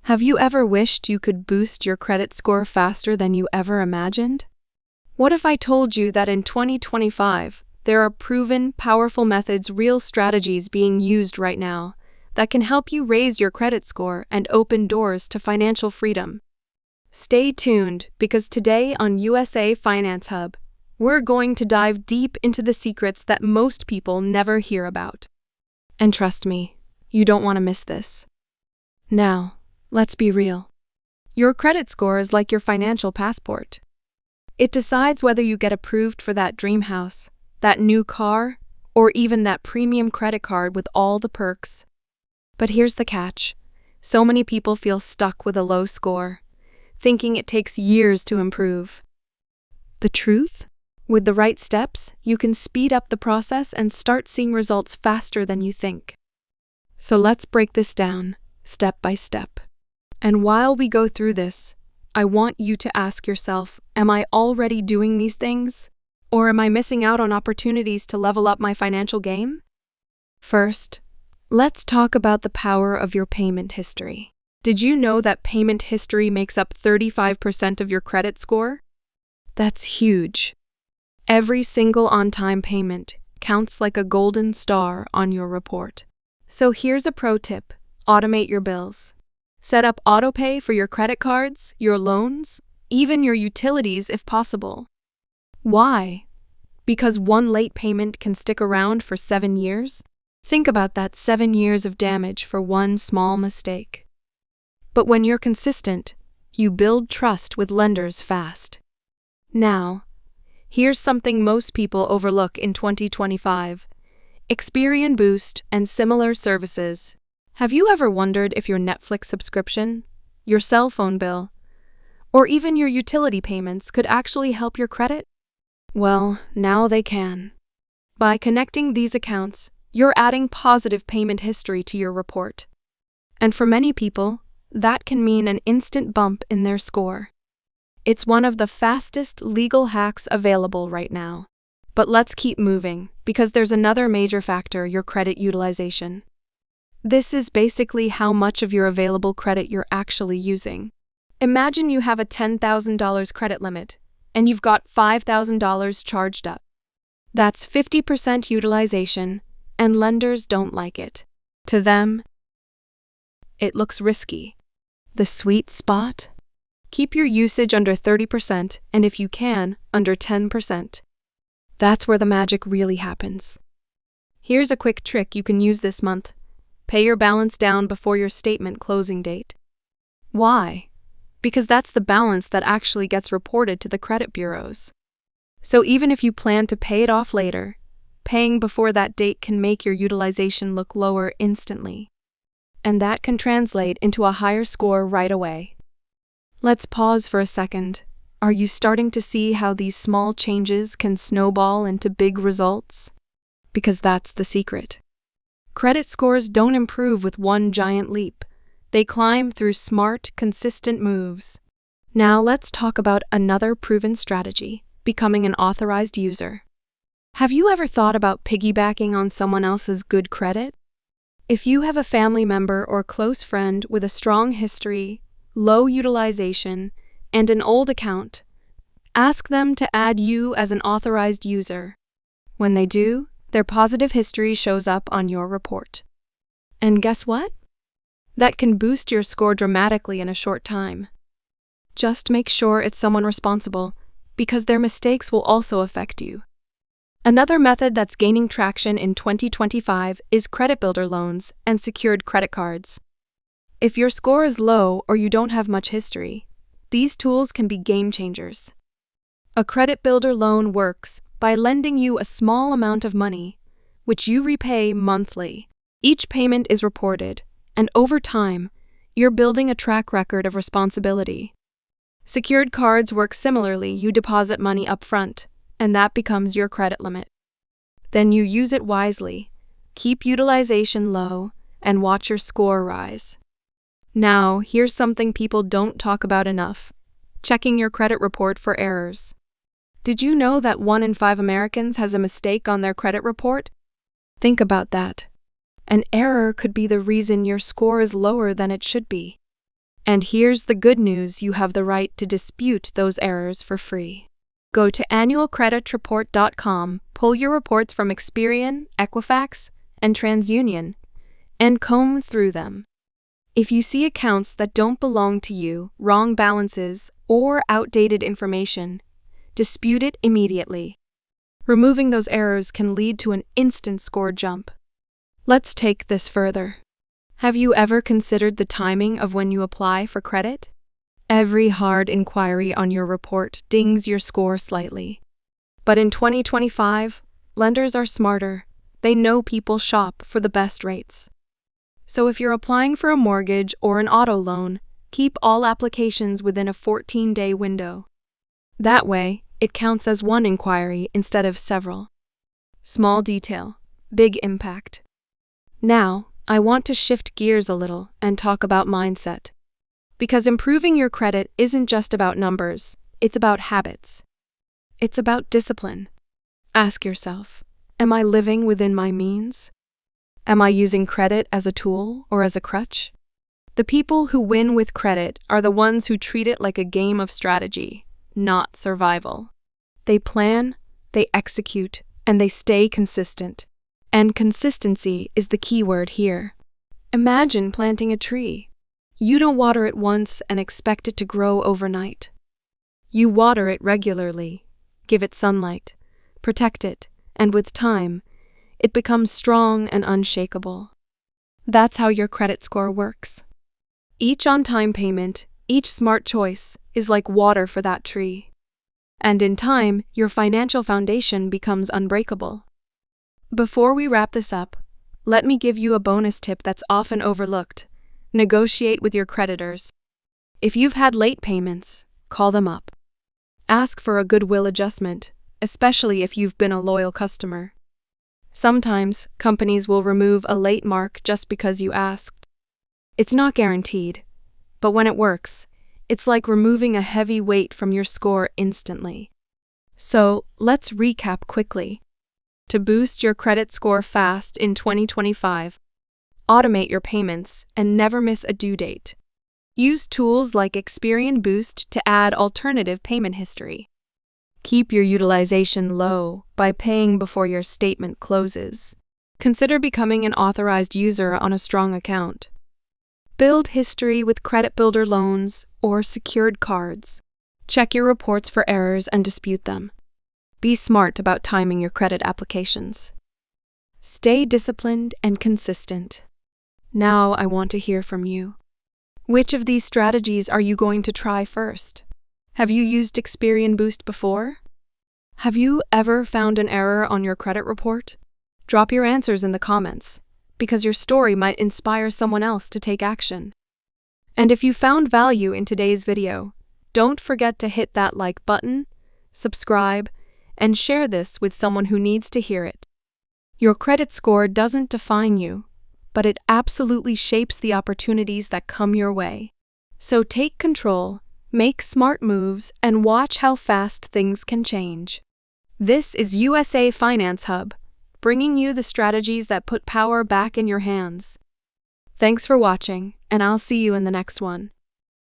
Have you ever wished you could boost your credit score faster than you ever imagined? What if I told you that in 2025, there are proven, powerful methods, real strategies being used right now that can help you raise your credit score and open doors to financial freedom? Stay tuned, because today on USA Finance Hub, we're going to dive deep into the secrets that most people never hear about. And trust me, you don't want to miss this. Now, let's be real. Your credit score is like your financial passport. It decides whether you get approved for that dream house, that new car, or even that premium credit card with all the perks. But here's the catch. So many people feel stuck with a low score, thinking it takes years to improve. The truth? With the right steps, you can speed up the process and start seeing results faster than you think. So let's break this down, step by step. And while we go through this, I want you to ask yourself, am I already doing these things? Or am I missing out on opportunities to level up my financial game? First, let's talk about the power of your payment history. Did you know that payment history makes up 35% of your credit score? That's huge. Every single on-time payment counts like a golden star on your report. So here's a pro tip: automate your bills. Set up autopay for your credit cards, your loans, even your utilities if possible. Why? Because one late payment can stick around for 7 years? Think about that, 7 years of damage for one small mistake. But when you're consistent, you build trust with lenders fast. Now, here's something most people overlook in 2025. Experian Boost and similar services. Have you ever wondered if your Netflix subscription, your cell phone bill, or even your utility payments could actually help your credit? Well, now they can. By connecting these accounts, you're adding positive payment history to your report. And for many people, that can mean an instant bump in their score. It's one of the fastest legal hacks available right now. But let's keep moving, because there's another major factor: your credit utilization. This is basically how much of your available credit you're actually using. Imagine you have a $10,000 credit limit, and you've got $5,000 charged up. That's 50% utilization, and lenders don't like it. To them, it looks risky. The sweet spot? Keep your usage under 30%, and if you can, under 10%. That's where the magic really happens. Here's a quick trick you can use this month. Pay your balance down before your statement closing date. Why? Because that's the balance that actually gets reported to the credit bureaus. So even if you plan to pay it off later, paying before that date can make your utilization look lower instantly. And that can translate into a higher score right away. Let's pause for a second. Are you starting to see how these small changes can snowball into big results? Because that's the secret. Credit scores don't improve with one giant leap. They climb through smart, consistent moves. Now let's talk about another proven strategy: becoming an authorized user. Have you ever thought about piggybacking on someone else's good credit? If you have a family member or close friend with a strong history, low utilization, and an old account, ask them to add you as an authorized user. When they do, their positive history shows up on your report. And guess what? That can boost your score dramatically in a short time. Just make sure it's someone responsible, because their mistakes will also affect you. Another method that's gaining traction in 2025 is credit builder loans and secured credit cards. If your score is low or you don't have much history, these tools can be game changers. A credit builder loan works by lending you a small amount of money, which you repay monthly. Each payment is reported, and over time, you're building a track record of responsibility. Secured cards work similarly. You deposit money up front, and that becomes your credit limit. Then you use it wisely, keep utilization low, and watch your score rise. Now, here's something people don't talk about enough: checking your credit report for errors. Did you know that 1 in 5 Americans has a mistake on their credit report? Think about that. An error could be the reason your score is lower than it should be. And here's the good news: you have the right to dispute those errors for free. Go to annualcreditreport.com, pull your reports from Experian, Equifax, and TransUnion, and comb through them. If you see accounts that don't belong to you, wrong balances, or outdated information, dispute it immediately. Removing those errors can lead to an instant score jump. Let's take this further. Have you ever considered the timing of when you apply for credit? Every hard inquiry on your report dings your score slightly. But in 2025, lenders are smarter. They know people shop for the best rates. So if you're applying for a mortgage or an auto loan, keep all applications within a 14-day window. That way, it counts as one inquiry instead of several. Small detail, big impact. Now, I want to shift gears a little and talk about mindset. Because improving your credit isn't just about numbers, it's about habits. It's about discipline. Ask yourself, am I living within my means? Am I using credit as a tool or as a crutch? The people who win with credit are the ones who treat it like a game of strategy, not survival. They plan, they execute, and they stay consistent. And consistency is the key word here. Imagine planting a tree. You don't water it once and expect it to grow overnight. You water it regularly, give it sunlight, protect it, and with time, it becomes strong and unshakable. That's how your credit score works. Each on-time payment, each smart choice, is like water for that tree. And in time, your financial foundation becomes unbreakable. Before we wrap this up, let me give you a bonus tip that's often overlooked. Negotiate with your creditors. If you've had late payments, call them up. Ask for a goodwill adjustment, especially if you've been a loyal customer. Sometimes, companies will remove a late mark just because you asked. It's not guaranteed, but when it works, it's like removing a heavy weight from your score instantly. So, let's recap quickly. To boost your credit score fast in 2025, automate your payments and never miss a due date. Use tools like Experian Boost to add alternative payment history. Keep your utilization low by paying before your statement closes. Consider becoming an authorized user on a strong account. Build history with credit builder loans or secured cards. Check your reports for errors and dispute them. Be smart about timing your credit applications. Stay disciplined and consistent. Now I want to hear from you. Which of these strategies are you going to try first? Have you used Experian Boost before? Have you ever found an error on your credit report? Drop your answers in the comments, because your story might inspire someone else to take action. And if you found value in today's video, don't forget to hit that like button, subscribe, and share this with someone who needs to hear it. Your credit score doesn't define you, but it absolutely shapes the opportunities that come your way. So take control, make smart moves, and watch how fast things can change. This is USA Finance Hub, bringing you the strategies that put power back in your hands. Thanks for watching, and I'll see you in the next one.